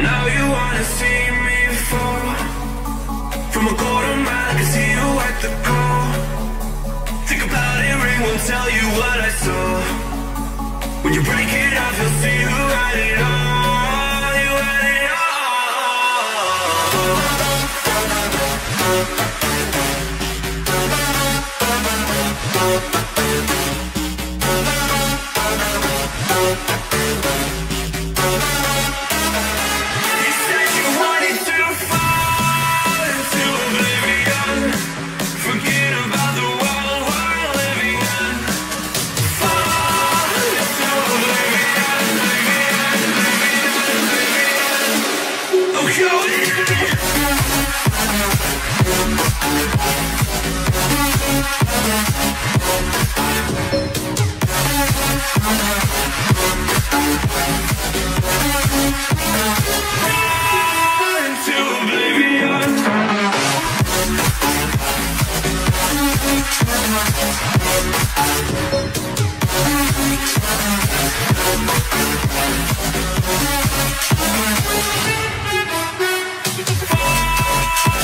Now you wanna see me fall. From a quarter mile, I can see you at the call. Think about it, ring won't tell you what I saw. When you break it up, you'll see who had it all. You had it all. You said you wanted to fall into oblivion. Forget about the world we're living in. Fall into oblivion, oblivion. Oh, go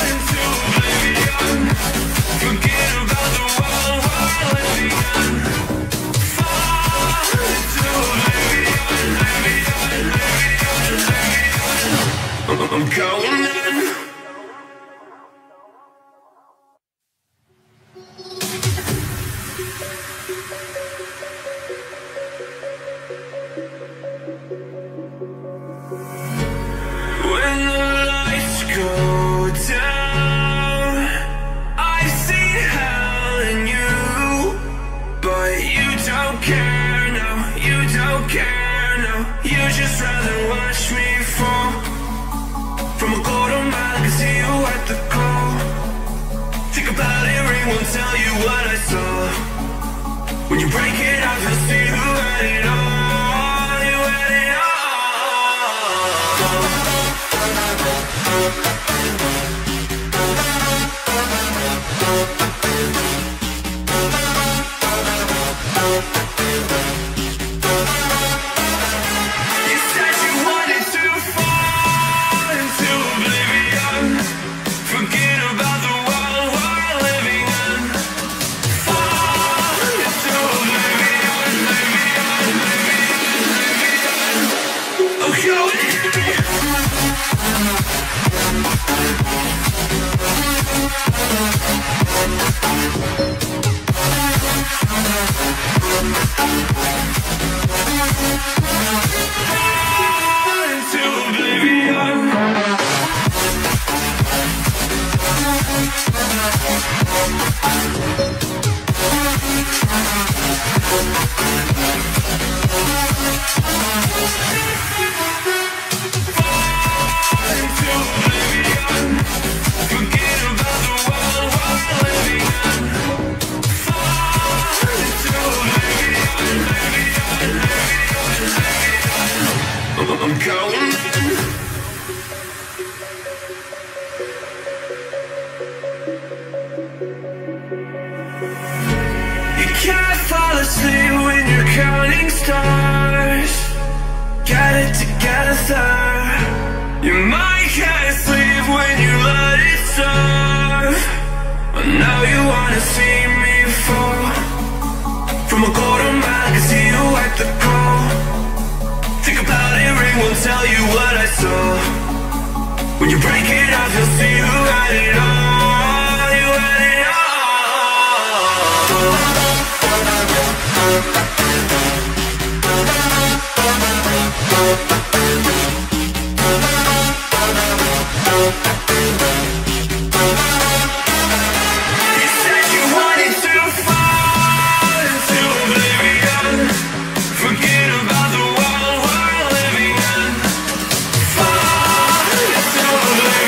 into oblivion. Forget about the world we're living in. Fall into oblivion, I'm going in. When the lights go down, I've seen hell in you, but you don't care, no, you don't care, no. You just rather watch me fall. From a quarter mile, I can see you at the call. Think about it, ring won't tell you what I saw. When you break it up, you'll see who had it all. You had it all. You said you wanted to fall into oblivion. Forget about the world we're living in. Fall into oblivion, oblivion. Oh, go into oblivion. Forget about the world we're living in. Fall into oblivion, I'm going in. You can't fall asleep when you're counting stars. Get it together. Your mind can't sleep when you let it serve. But now you wanna see me fall. From a quarter mile, I can see you at the call. Think about it, ring won't tell you what I saw. When you break it up, you'll see who had it all. You had it all. You said you wanted to fall into oblivion. Forget about the world we're living in. Fall into oblivion.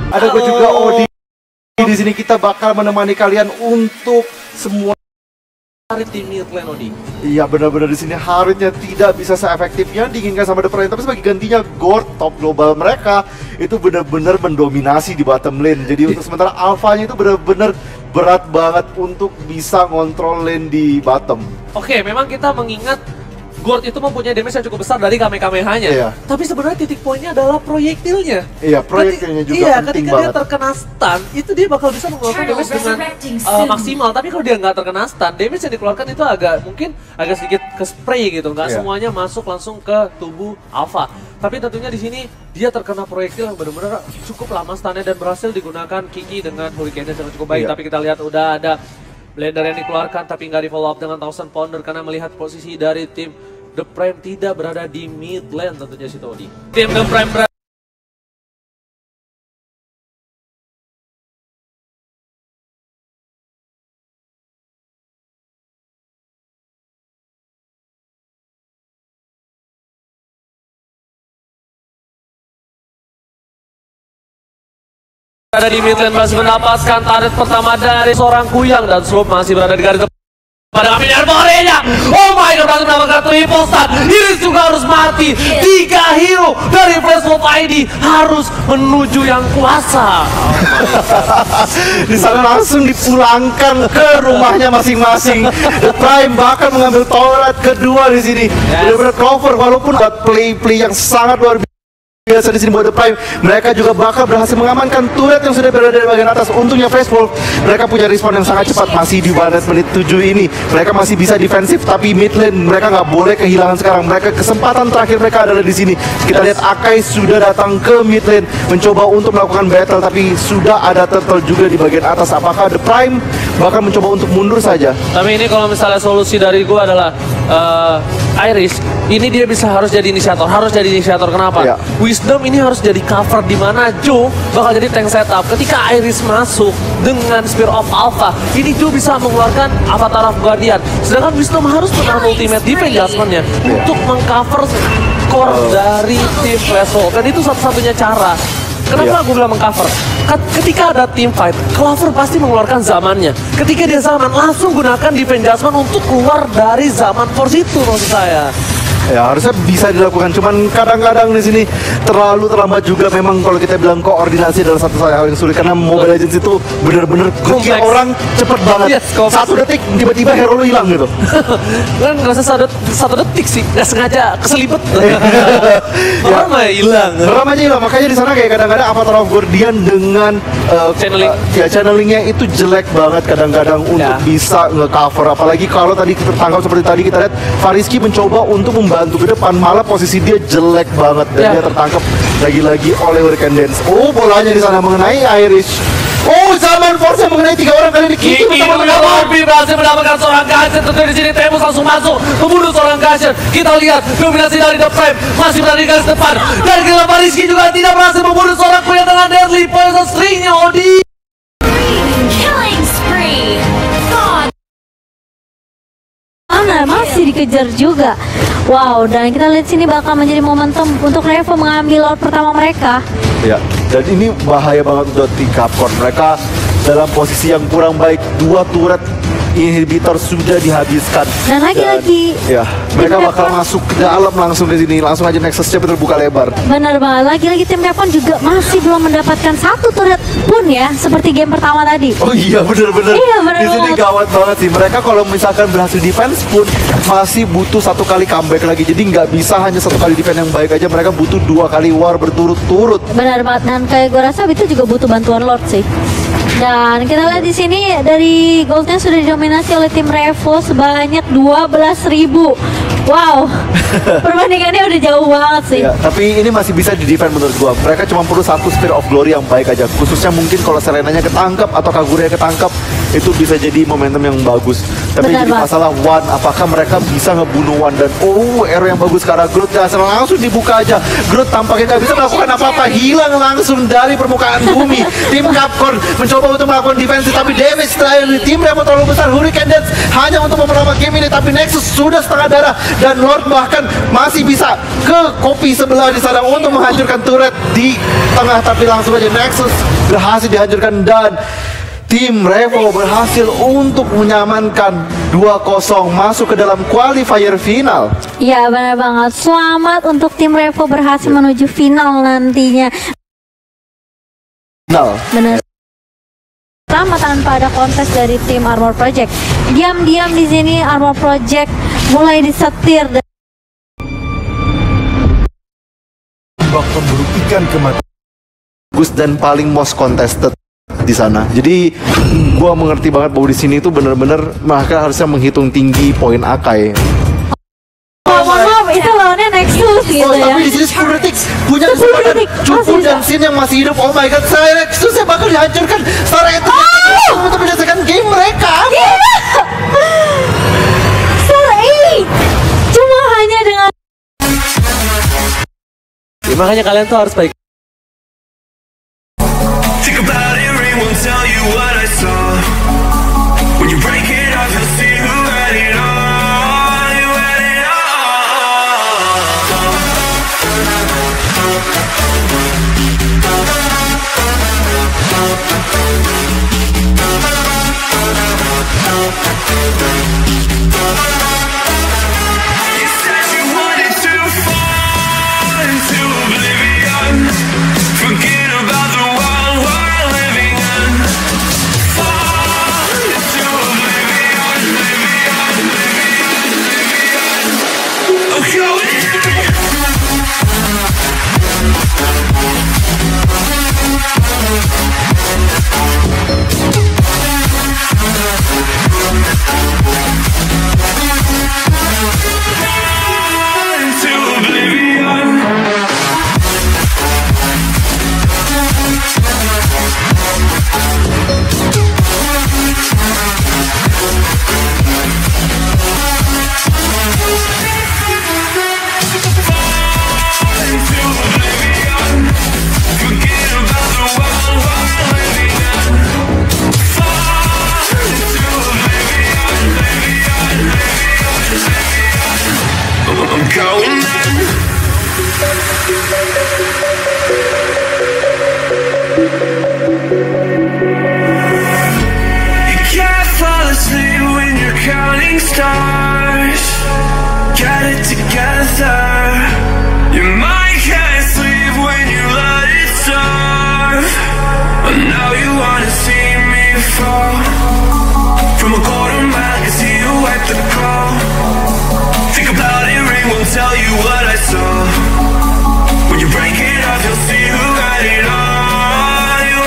Ada gue juga Odi. Di sini kita bakal menemani kalian untuk semua Harit tim Midland, Odi. Iya benar-benar di sini Haritnya tidak bisa seefektifnya diinginkan sama The Prime, tapi sebagai gantinya Gord top global mereka itu benar-benar mendominasi di bottom lane. Jadi untuk sementara alfanya itu benar-benar berat banget untuk bisa ngontrol lane di bottom. Oke, memang kita mengingat Gord itu mempunyai damage yang cukup besar dari Kamehameha-nya. Iya. Tapi sebenarnya titik poinnya adalah proyektilnya. Iya, proyektilnya juga iya, penting ketika banget. dia terkena stun, itu dia bakal bisa mengeluarkan damage dengan maksimal. Tapi kalau dia nggak terkena stun, damage yang dikeluarkan itu mungkin agak sedikit ke spray gitu. Nggak semuanya masuk langsung ke tubuh Alpha. Tapi tentunya di sini dia terkena proyektil yang benar-benar cukup lama stunnya dan berhasil digunakan Kiki dengan Hurricane yang cukup baik. Tapi kita lihat udah ada blender yang dikeluarkan tapi nggak di follow up dengan 1000 Pounder karena melihat posisi dari tim The Prime tidak berada di mid lane tentunya si Todi. Tim The Prime berada di mid lane, masih mendapatkan target pertama dari seorang Kuyang dan Slope masih berada di garis depan. Pada kami Arborenya, oh my god, berhasil mendapatkan triple stun. Iris juga harus mati. 3 hero dari Flashmob ID harus menuju yang kuasa. Di sana langsung dipulangkan ke rumahnya masing-masing. The Prime bahkan mengambil turret kedua di sini. Benar-benar cover walaupun buat play yang sangat luar biasa di sini buat The Prime. Mereka juga bakal berhasil mengamankan turret yang sudah berada di bagian atas. Untungnya Flashmob mereka punya respon yang sangat cepat. Masih di warnet menit 7 ini mereka masih bisa defensif, tapi mid lane mereka nggak boleh kehilangan sekarang. Mereka kesempatan terakhir mereka adalah di sini. Kita lihat Akai sudah datang ke mid lane mencoba untuk melakukan battle, tapi sudah ada turtle juga di bagian atas. Apakah The Prime bakal mencoba untuk mundur saja? Tapi ini kalau misalnya solusi dari gua adalah Iris, ini dia harus jadi inisiator. Kenapa? Wisdom ini harus jadi cover di mana Joe bakal jadi tank setup. Ketika Iris masuk dengan Spear of Alpha, ini Joe bisa mengeluarkan Avatar of Guardian. Sedangkan Wisdom harus menahan ultimate defense adjustment-nya untuk mengcover core dari tim Flashmob. Dan itu satu-satunya cara. Kenapa gue bilang mengcover? Ketika ada team fight, Clover pasti mengeluarkan zamannya. Ketika dia zaman, langsung gunakan defense adjustment untuk keluar dari zaman force itu, maksud saya. Ya harusnya bisa dilakukan, cuman kadang-kadang di sini terlalu terlambat juga. Memang kalau kita bilang koordinasi adalah satu hal yang sulit karena Mobile Legends itu bener-bener nge-kill orang cepet banget. Satu detik tiba-tiba hero lu hilang gitu. Kan nggak usah satu detik sih, nggak sengaja keselibet. Orang mah hilang. Orang aja hilang, makanya di sana kayak kadang-kadang Avatar of Guardian dengan channelingnya itu jelek banget kadang-kadang untuk bisa nge-cover. Apalagi kalau tadi tertangkap seperti tadi kita lihat Fariski mencoba untuk membantu ke depan, malah posisi dia jelek banget dan dia tertangkap lagi-lagi oleh Hurricane Dance. Oh, bolanya di sana mengenai Irish. Oh, zaman force mengenai 3 orang kali ini. Kiki berhasil mendapatkan seorang gasher. Tentu di sini Temos langsung masuk membunuh seorang gasher. Kita lihat dominasi dari The Prime masih berada di garis depan. Dan kita Rizky juga tidak berhasil membunuh seorang pria dengan deadly poison string-nya, Odi. Killing spree. Masih dikejar juga. Wow, dan kita lihat sini bakal menjadi momentum untuk Revo mengambil Lord pertama mereka. Ya, dan ini bahaya banget untuk di Capcom. Mereka dalam posisi yang kurang baik. 2 turret inhibitor sudah dihabiskan. Dan lagi-lagi ya, mereka bakal masuk ke dalam langsung di sini. Langsung aja Nexus-nya terbuka lebar. Benar banget. Lagi-lagi tim Capcom juga masih belum mendapatkan 1 turret pun ya, seperti game pertama tadi. Oh iya, bener-bener. Iya, bener di sini banget. gawat banget sih. Mereka kalau misalkan berhasil defense pun masih butuh 1 kali comeback lagi. Jadi nggak bisa hanya 1 kali defense yang baik aja. Mereka butuh 2 kali war berturut-turut. Benar banget. Dan kayak gue rasa itu juga butuh bantuan Lord sih. Dan kita lihat di sini dari goldnya sudah didominasi oleh tim Revo sebanyak 12.000. Wow, perbandingannya udah jauh banget sih. Ya, tapi ini masih bisa di-defend menurut gua. Mereka cuma perlu 1 Spear of Glory yang baik aja. Khususnya mungkin kalau Serenanya ketangkap atau Kaguranya ketangkap, itu bisa jadi momentum yang bagus. Tapi Benar, jadi masalah One, apakah mereka bisa ngebunuh One? Dan arrow yang bagus ke arah Groot, langsung dibuka aja. Groot tampaknya nggak bisa melakukan apa-apa, hilang langsung dari permukaan bumi. Tim Capcom mencoba untuk melakukan defense, tapi damage terakhir di tim Revo terlalu besar. Hurricane Dance hanya untuk memperlama game ini, tapi Nexus sudah setengah darah. dan Lord bahkan masih bisa ke kopi sebelah di sana untuk menghancurkan turret di tengah, tapi langsung aja Nexus berhasil dihancurkan dan tim Revo berhasil untuk menyamankan 2-0 masuk ke dalam qualifier final. Ya benar banget. Selamat untuk tim Revo berhasil menuju final nantinya. Benar. Sama tanpa ada kontes dari tim Armor Project. Diam-diam di sini Armor Project mulai disetir dan bahkan merugikan kematian Gus dan paling most contested di sana. Jadi gua mengerti banget bahwa di sini itu benar-benar mereka harusnya menghitung tinggi poin Akai. maaf itu lawannya Nexus gitu ya. Tapi di sini 10 detik punya kesempatan cukup dan Sin yang masih hidup. Oh my god, saya Nexus saya bakal dihancurkan. Secara itu untuk menyelesaikan game mereka. Cuma hanya dengan Makanya kalian tuh harus baik. Think about it, ring won't tell you what I saw. When you break it off, you'll see who had it all. You had it You said you wanted to fall into oblivion. Forget about the world we're living in. Fall into oblivion, oblivion. Oh, go into oblivion. I'm going in. You can't fall asleep when you're counting stars. Get it together. Your mind can't sleep when you let it starve. And now you wanna see me fall. From a golden mile, I can see you wipe the call. Think about it, ring won't tell you what I saw. When you break it off, you'll see who had it all. You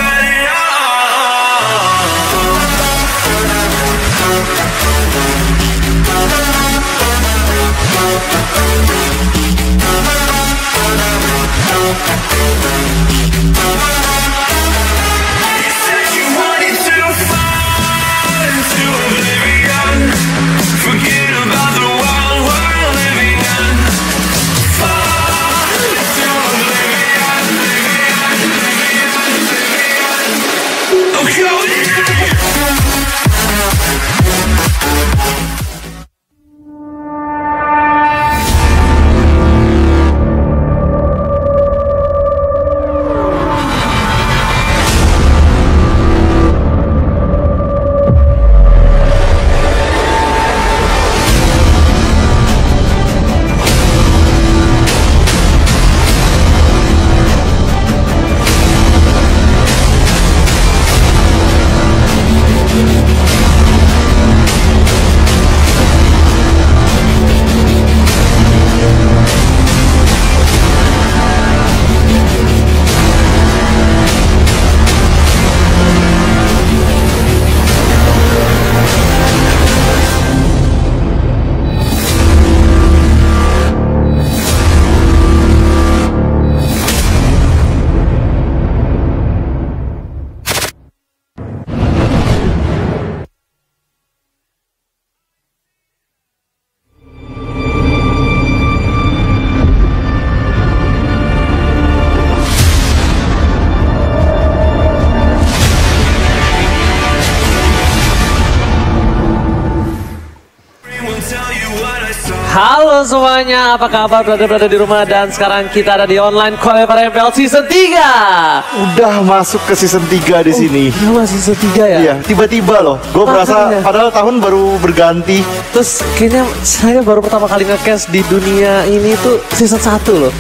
semuanya, apa kabar berada di rumah? Dan sekarang kita ada di online Qualifier MPL Season 3. Udah masuk ke season 3 di sini. Udah Season 3 ya? Iya, tiba-tiba loh. Gue merasa Makanya. padahal tahun baru berganti. Terus kayaknya saya baru pertama kali nge-cast di dunia ini tuh Season 1 loh.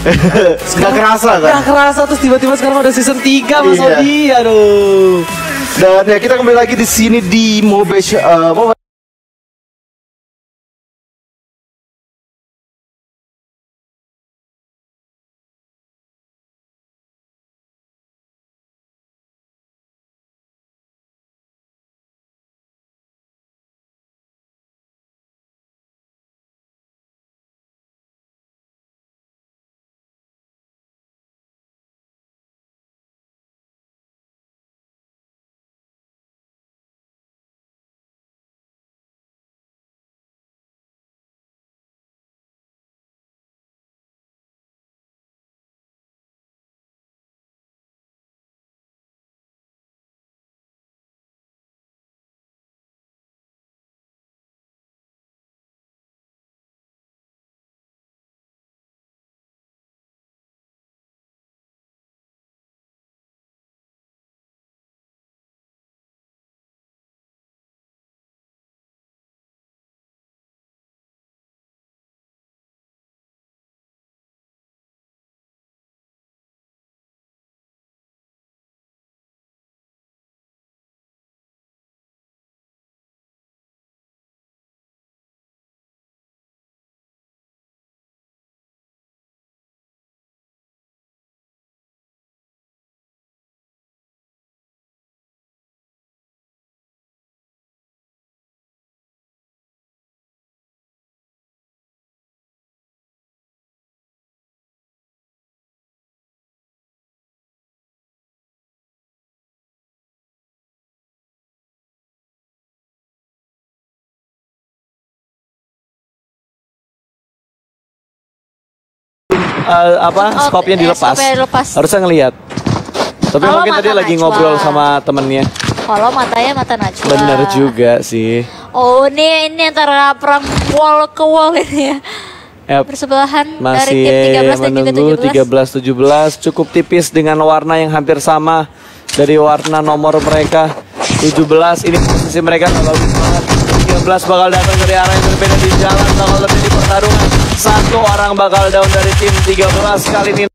Gak kerasa kan? Gak kerasa, terus tiba-tiba sekarang udah Season 3 Mas Iya. Odi. Aduh. Dan ya kita kembali lagi di sini di Mobile. Skopnya dilepas. skopnya dilepas. Harusnya ngelihat. Tapi Kalau mungkin tadi mata lagi najwa. ngobrol sama temennya. Kalau matanya mata najwa. Bener juga sih. Oh ini antara perang wall ke wall ini ya. Yap. Bersebelahan dari Masih tim 13 dan juga menunggu 17. 13-17 cukup tipis dengan warna yang hampir sama dari warna nomor mereka. 17 ini posisi mereka kalau banget. 13 bakal datang dari arah yang berbeda di jalan, bakal lebih di pertarungan. Satu orang bakal down dari tim 13 kali ini.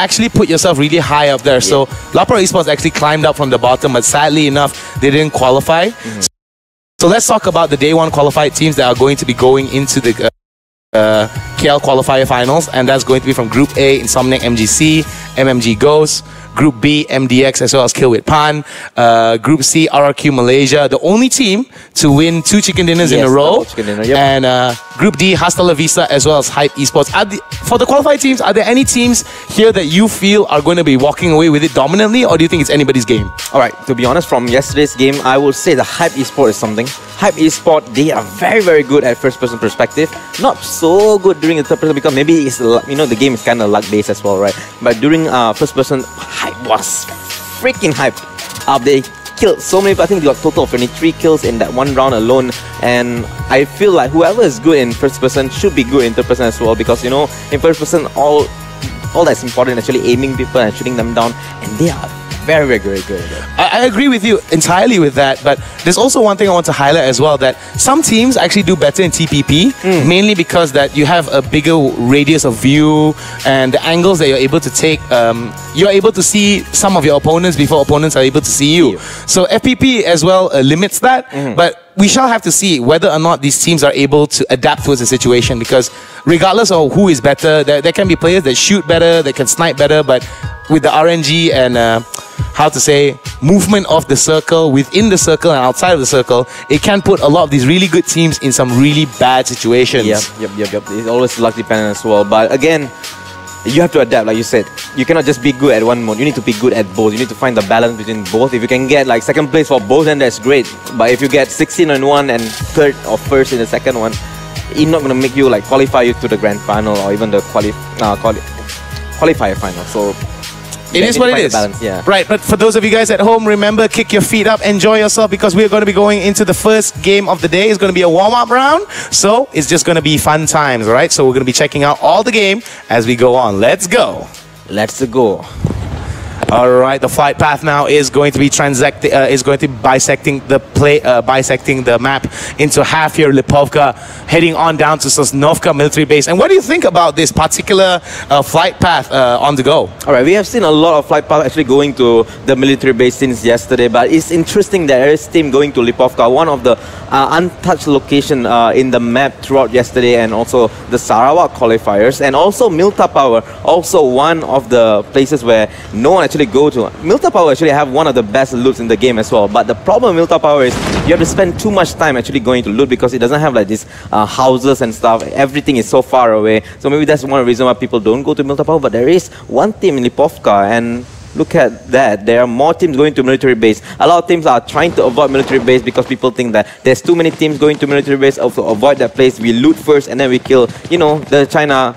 actually put yourself really high up there. So Lapro Esports actually climbed up from the bottom, but sadly enough, they didn't qualify. So let's talk about the day one qualified teams that are going to be going into the KL qualifier finals, and that's going to be from Group A, Insomniac MGC, MMG Ghost. Group B, MDX, as well as Kill with Pan. Group C, RRQ Malaysia, the only team to win 2 chicken dinners in a row. And Group D, Hasta La Vista, as well as Hype Esports. For the qualified teams, are there any teams here that you feel are going to be walking away with it dominantly, or do you think it's anybody's game? Alright, to be honest, from yesterday's game, I will say the Hype Esports is something. Hype Esports, they are very, very good at first-person perspective. Not so good during the third-person because maybe it's, the game is kind of luck-based as well, right? But during first-person, Hype was freaking hype. They killed so many people. I think they got a total of 23 kills in that one round alone. And I feel like whoever is good in first person should be good in third person as well, because in first person all that's important is actually aiming people and shooting them down, and they are very, very, very good. I agree with you entirely with that, but there's also one thing I want to highlight as well, that some teams actually do better in TPP, mainly because that you have a bigger radius of view and the angles that you're able to take. You're able to see some of your opponents before opponents are able to see you. So FPP as well limits that, but we shall have to see whether or not these teams are able to adapt towards the situation, because regardless of who is better, there can be players that shoot better, that can snipe better, but with the RNG and movement of the circle, within the circle and outside of the circle, it can put a lot of these really good teams in some really bad situations. Yep. It's always luck dependent as well. But again, you have to adapt, like you said. You cannot just be good at one mode. You need to be good at both. You need to find the balance between both. If you can get like second place for both, then that's great. But if you get 16 in one and third or first in the second one, it's not going to make you like qualify you to the grand final or even the qualifier final. So it is what it is. Balance, Right, but for those of you guys at home, remember, kick your feet up, enjoy yourself, because we're going to be going into the first game of the day. It's going to be a warm-up round, so it's just going to be fun times, all right? So we're going to be checking out all the game as we go on. Let's go. Let's go. All right, the flight path now is going to be bisecting the map into half here. Lipovka heading on down to Sosnovka military base. And what do you think about this particular flight path on the go? All right, we have seen a lot of flight paths actually going to the military base since yesterday, but it's interesting that there is a team going to Lipovka, one of the untouched location in the map throughout yesterday, and also the Sarawak qualifiers, and also Milta Power, also one of the places where no one actually go to. Milta Power actually have one of the best loots in the game as well, but the problem with Milta Power is you have to spend too much time actually going to loot, because it doesn't have like these houses and stuff. Everything is so far away, so maybe that's one reason why people don't go to Milta Power. But there is one team in Lipovka, and look at that, there are more teams going to military base. A lot of teams are trying to avoid military base because people think that there's too many teams going to military base. Also avoid that place, we loot first and then we kill, the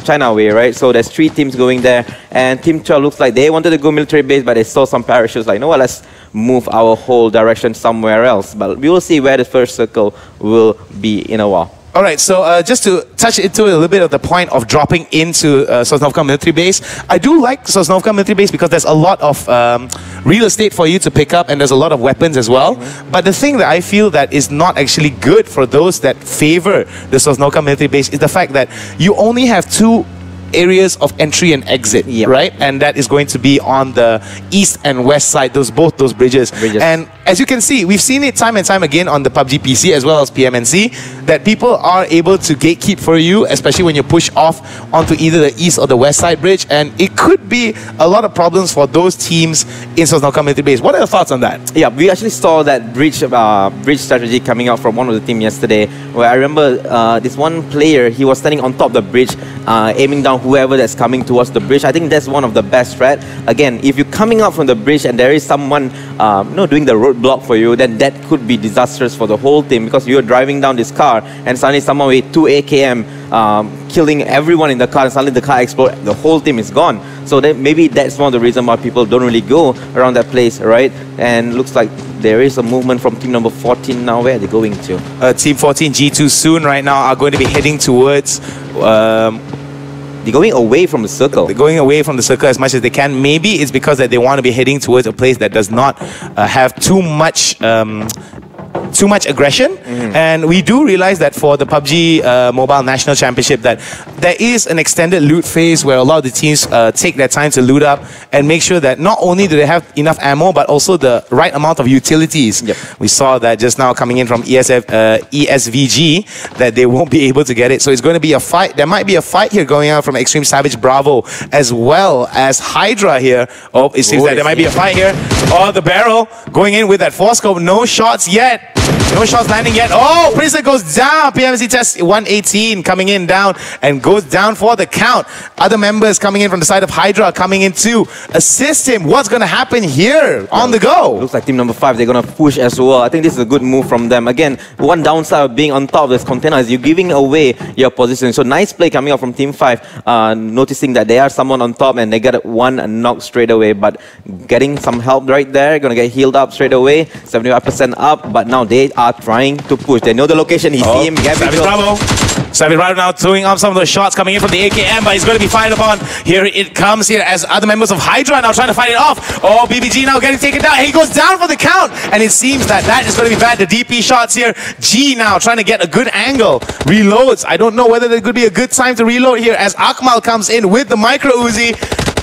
China way, right? So there's 3 teams going there, and Team 12 looks like they wanted to go military base, but they saw some parachutes, like, let's move our whole direction somewhere else. But we will see where the first circle will be in a while. All right, so just to touch into a little bit of the point of dropping into Sosnovka military base, I do like Sosnovka military base because there's a lot of real estate for you to pick up, and there's a lot of weapons as well. But the thing that I feel that is not actually good for those that favor the Sosnovka military base is the fact that you only have 2 areas of entry and exit, right? And that is going to be on the east and west side, both those bridges. And as you can see, we've seen it time and time again on the PUBG PC as well as PMNC, that people are able to gatekeep for you, especially when you push off onto either the east or the west side bridge, and it could be a lot of problems for those teams in Sosnovka military base. What are your thoughts on that? Yeah, we actually saw that bridge strategy coming out from one of the team yesterday, where I remember this one player, he was standing on top of the bridge, aiming down whoever that's coming towards the bridge. I think that's one of the best threat. Again, if you're coming out from the bridge and there is someone doing the roadblock for you, then that could be disastrous for the whole team, because you're driving down this car and suddenly someone with 2 AKM killing everyone in the car, and suddenly the car explodes, the whole team is gone. So maybe that's one of the reasons why people don't really go around that place, right? And looks like there is a movement from team number 14 now. Where are they going to? Team 14, G2 soon right now are going to be heading towards... they're going away from the circle. They're going away from the circle as much as they can. Maybe it's because that they want to be heading towards a place that does not have too much too much aggression. And we do realize that for the PUBG Mobile National Championship that there is an extended loot phase where a lot of the teams take their time to loot up and make sure that not only do they have enough ammo but also the right amount of utilities. We saw that just now coming in from ESVG that they won't be able to get it. So it's going to be a fight. There might be a fight here going on from Extreme Savage Bravo as well as Hydra here. Oh, it seems that there might be a fight here. Oh, the barrel going in with that 4-scope. No shots yet. No shots landing yet. Oh, Princess goes down. PMC test 118 coming in down and goes down for the count. Other members coming in from the side of Hydra coming in to assist him. What's going to happen here on the go? Looks like team number 5, they're going to push as well. I think this is a good move from them. Again, one downside of being on top of this container is you're giving away your position. So nice play coming up from team 5, noticing that they are someone on top and they get one knock straight away. But getting some help right there, going to get healed up straight away. 75% up, but now they are trying to push. They know the location. He see him. Savage Bravo. Savage Bravo now throwing up some of those shots coming in from the AKM, but he's going to be fired upon. Here it comes here as other members of Hydra now trying to fight it off. Oh, BBG now getting taken down. He goes down for the count, and it seems that that is going to be bad. The DP shots here. G now trying to get a good angle. Reloads. I don't know whether there could be a good time to reload here as Akmal comes in with the micro Uzi.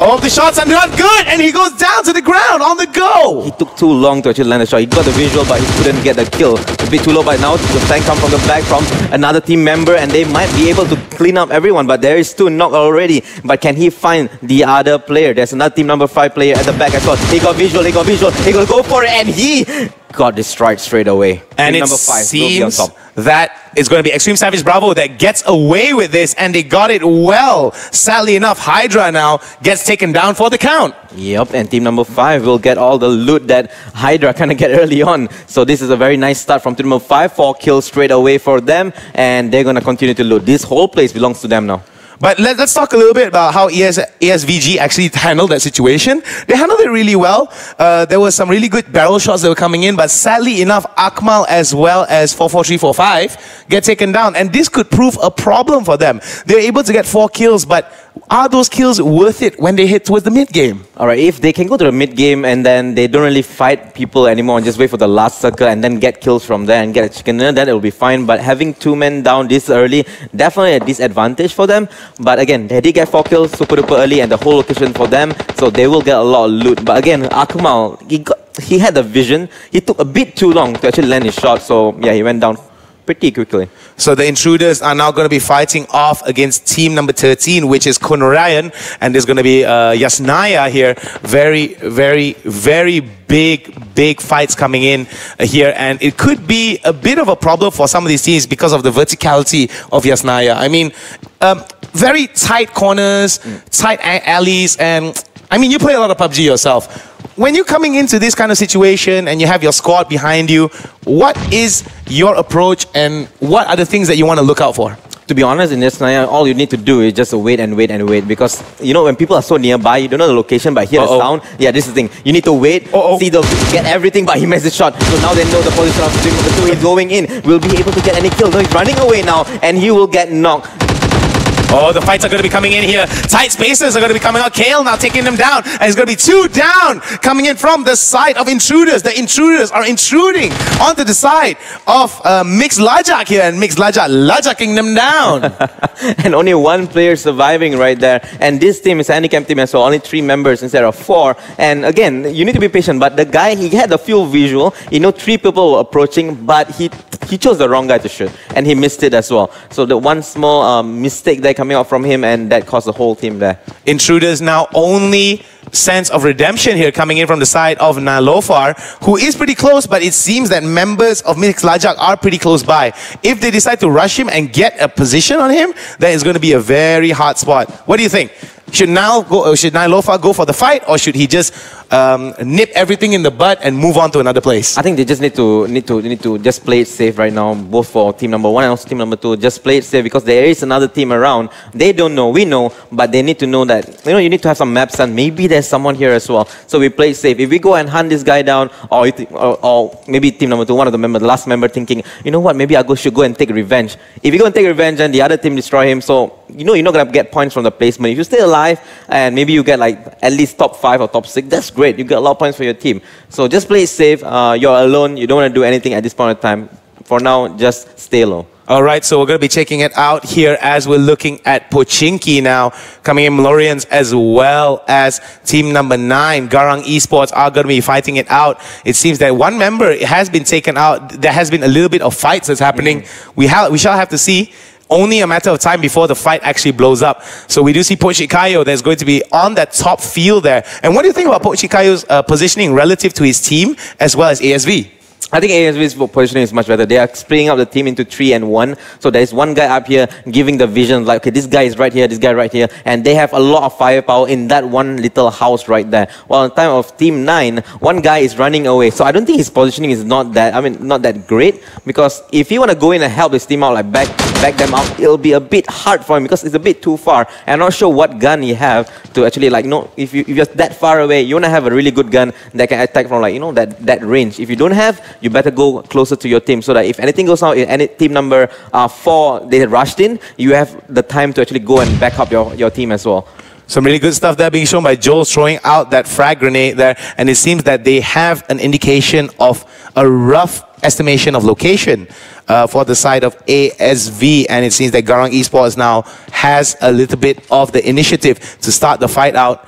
Oh, the shots are not good, and he goes down to the ground on the go. He took too long to actually land a shot. He got the visual, but he couldn't get the kill. A bit too low, but now the flank comes from the back from another team member, and they might be able to clean up everyone, but there is 2 knock already. But can he find the other player? There's another team number 5 player at the back as well. He got visual, he gonna go for it, and he got destroyed straight away. And team it number 5 seems that it's going to be Extreme Savage Bravo that gets away with this, and they got it well. Sadly enough, Hydra now gets taken down for the count. Yep, and team number 5 will get all the loot that Hydra kind of get early on. So this is a very nice start from team number 5. 4 kills straight away for them, and they're going to continue to loot. This whole place belongs to them now. But let's talk a little bit about how ESVG actually handled that situation. They handled it really well. There were some really good barrel shots that were coming in, but sadly enough, Akmal as well as 44345 get taken down. And this could prove a problem for them. They're able to get 4 kills, but are those kills worth it when they hit towards the mid-game? Alright, if they can go to the mid-game and then they don't really fight people anymore and just wait for the last circle and then get kills from there and get a chicken dinner, then it will be fine. But having 2 men down this early, definitely a disadvantage for them. But again, they did get 4 kills super duper early and the whole location for them, so they will get a lot of loot. But again, Akmal, he had the vision. He took a bit too long to actually land his shot, so yeah, he went down pretty quickly. So the intruders are now going to be fighting off against team number 13, which is Konurayan, and there's going to be Yasnaya here. Very, very, very big fights coming in here, and it could be a bit of a problem for some of these teams because of the verticality of Yasnaya. I mean, very tight corners, tight alleys, and I mean, you play a lot of PUBG yourself. When you're coming into this kind of situation and you have your squad behind you, what is your approach and what are the things that you want to look out for? To be honest, in this scenario, all you need to do is just wait and wait and wait, because you know when people are so nearby, you don't know the location but hear the sound. Yeah, this is the thing. You need to wait, see the get everything, but he missed the shot. So now they know the position of team number 2 is going in. Will be able to get any kills. No, he's running away now, and he will get knocked. Oh, the fights are going to be coming in here. Tight spaces are going to be coming out. Kale now taking them down. And it's going to be 2 down coming in from the side of intruders. The intruders are intruding onto the side of Mixed Lajak here. And Mixed Lajak lajaking them down. And only 1 player surviving right there. And this team is a handicap team as well. Only 3 members instead of 4. And again, you need to be patient. But the guy, he had a few visual. You know, 3 people were approaching, but he chose the wrong guy to shoot. And he missed it as well. So the one small mistake there coming out from him, and that cost the whole team there. Intruders now only sense of redemption here coming in from the side of Nalofar, who is pretty close, but it seems that members of Mixed Lajak are pretty close by. If they decide to rush him and get a position on him, then it's going to be a very hard spot. What do you think? Should Nalofar go for the fight, or should he just nip everything in the bud and move on to another place? I think they just need to just play it safe right now, both for team number 1 and also team number 2. Just play it safe because there is another team around. They don't know, we know, but they need to know that you need to have some maps and maybe there's someone here as well. So we play it safe. If we go and hunt this guy down, or maybe team number 2, one of the last member thinking, you know what, maybe I should go and take revenge. If you go and take revenge and the other team destroy him, so you're not gonna get points from the placement. If you stay alive 5, and maybe you get like at least top 5 or top 6. That's great. You get a lot of points for your team. So just play it safe. You're alone. You don't want to do anything at this point in time. For now, just stay low. All right, so we're going to be checking it out here as we're looking at Pochinki now, coming in Malorians as well as team number 9, Garang Esports, are going to be fighting it out. It seems that one member has been taken out. There has been a little bit of fights that's happening. We shall have to see. Only a matter of time before the fight actually blows up. So we do see Pochikayo that's going to be on that top field there. And what do you think about Pochikayo's positioning relative to his team as well as ASV? I think ASV's positioning is much better. They are splitting up the team into 3 and 1. So there's one guy up here giving the vision, like, okay, this guy is right here, this guy right here. And they have a lot of firepower in that one little house right there. While in time of Team 9, one guy is running away. So I don't think his positioning is not that great. Because if he want to go in and help his team out, like back them out, it'll be a bit hard for him because it's a bit too far. And I'm not sure what gun you have to actually, like, if you're that far away, you want to have a really good gun that can attack from, like, that range. If you don't have, you better go closer to your team so that if anything goes out, if any team number 4, they rushed in, you have the time to actually go and back up your team as well. Some really good stuff there being shown by Joel throwing out that frag grenade there, and it seems that they have an indication of a rough estimation of location for the side of ASV, and it seems that Garang Esports now has a little bit of the initiative to start the fight out.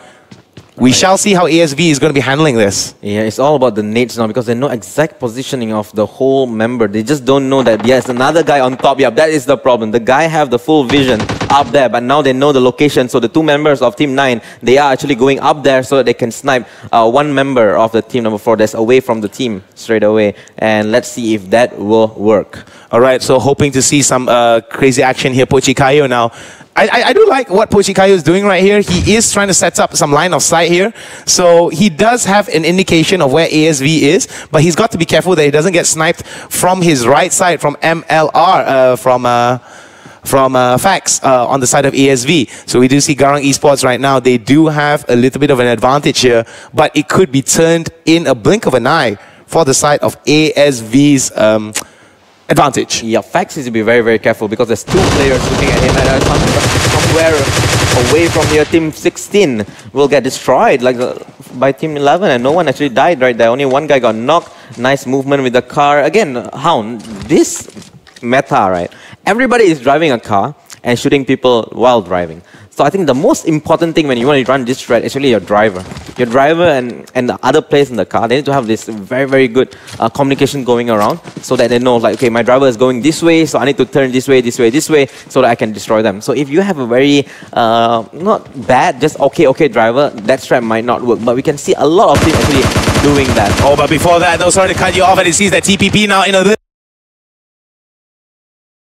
We shall see how ASV is going to be handling this. Yeah, it's all about the nades now because they know exact positioning of the whole member. They just don't know that there's another guy on top. Yeah, that is the problem. The guy have the full vision up there, but now they know the location. So the 2 members of Team 9, they are actually going up there so that they can snipe one member of the team number 4 that's away from the team straight away. And let's see if that will work. All right, so hoping to see some crazy action here. Pochikayo now. I do like what Pochikayo is doing right here. He is trying to set up some line of sight here. So he does have an indication of where ASV is, but he's got to be careful that he doesn't get sniped from his right side, from MLR, from Fax on the side of ASV. So we do see Garang Esports right now. They do have a little bit of an advantage here, but it could be turned in a blink of an eye for the side of ASV's advantage. Yeah, Fax needs to be very, very careful because there's 2 players looking at him and somewhere away from here. Team 16 will get destroyed like by Team 11, and no one actually died right there. Only one guy got knocked. Nice movement with the car. Again, Hound, this meta, right? Everybody is driving a car and shooting people while driving. So I think the most important thing when you want to run this strat is actually your driver. Your driver and the other players in the car, they need to have this very, very good communication going around so that they know, like, okay, my driver is going this way, so I need to turn this way, this way, this way, so that I can destroy them. So if you have a very, not bad, just okay driver, that strat might not work. But we can see a lot of teams actually doing that. Oh, but before that, though, sorry to cut you off, and it sees that TPP now in a little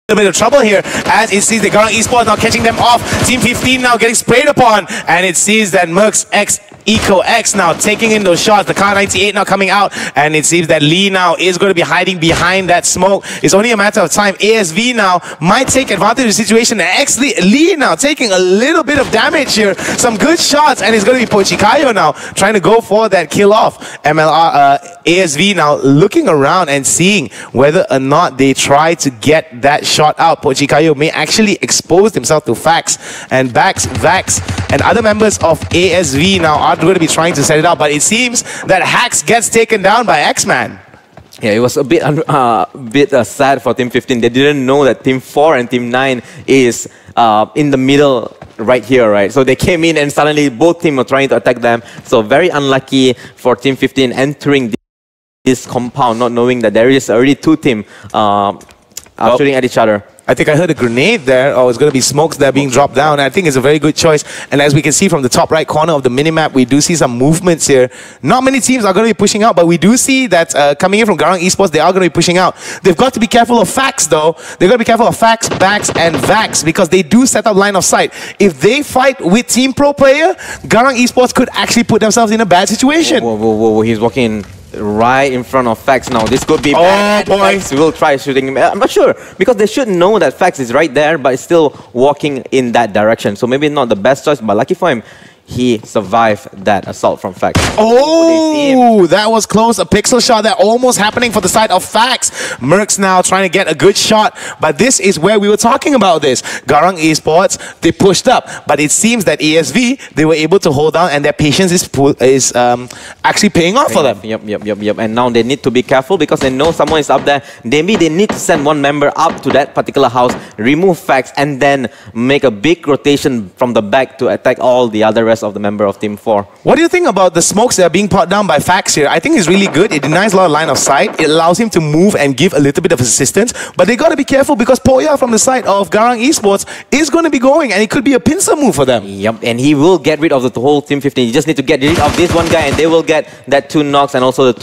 bit of trouble here as it sees the Garang Esports now catching them off. Team 15 now getting sprayed upon, and it sees that Mercs X Eco X now taking in those shots. The Car 98 now coming out, and it seems that Lee now is going to be hiding behind that smoke. It's only a matter of time. ASV now might take advantage of the situation. Lee now taking a little bit of damage here. Some good shots, and it's going to be Pochikayo now trying to go for that kill off. ASV now looking around and seeing whether or not they try to get that shot out. Pochikayo may actually expose himself to Fax, and Vax, and other members of ASV now are going to be trying to set it up, but it seems that Hax gets taken down by X-Man. Yeah, it was a bit sad for Team 15. They didn't know that Team 4 and Team 9 is in the middle right here, right? So they came in and suddenly both teams were trying to attack them. So very unlucky for Team 15 entering this compound, not knowing that there is already 2 teams shooting at each other. I think I heard a grenade there, or it's going to be smokes that are being dropped down. I think it's a very good choice. And as we can see from the top right corner of the minimap, we do see some movements here. Not many teams are going to be pushing out, but we do see that coming in from Garang Esports, they are going to be pushing out. They've got to be careful of Fax, though. They've got to be careful of Fax, Bax, and Vax, because they do set up line of sight. If they fight with Team Pro player, Garang Esports could actually put themselves in a bad situation. Whoa, he's walking right in front of Fax now. This could be bad. Oh boy. Fax will try shooting him. I'm not sure, because they should know that Fax is right there, but it's still walking in that direction. So maybe not the best choice, but lucky for him, he survived that assault from Fax. Oh, that was close. A pixel shot that almost happening for the side of Fax. Mercs now trying to get a good shot, but this is where we were talking about this. Garang Esports, they pushed up, but it seems that ASV, they were able to hold down, and their patience is actually paying off for them. Yep. And now they need to be careful because they know someone is up there. Maybe they need to send one member up to that particular house, remove Fax, and then make a big rotation from the back to attack all the other rest of the member of Team 4. What do you think about the smokes that are being put down by Fax here? I think it's really good. It denies a lot of line of sight. It allows him to move and give a little bit of assistance. But they got to be careful because Poya from the side of Garang Esports is going to be going, and it could be a pincer move for them. Yep, and he will get rid of the whole Team 15. You just need to get rid of this one guy, and they will get that 2 knocks and also the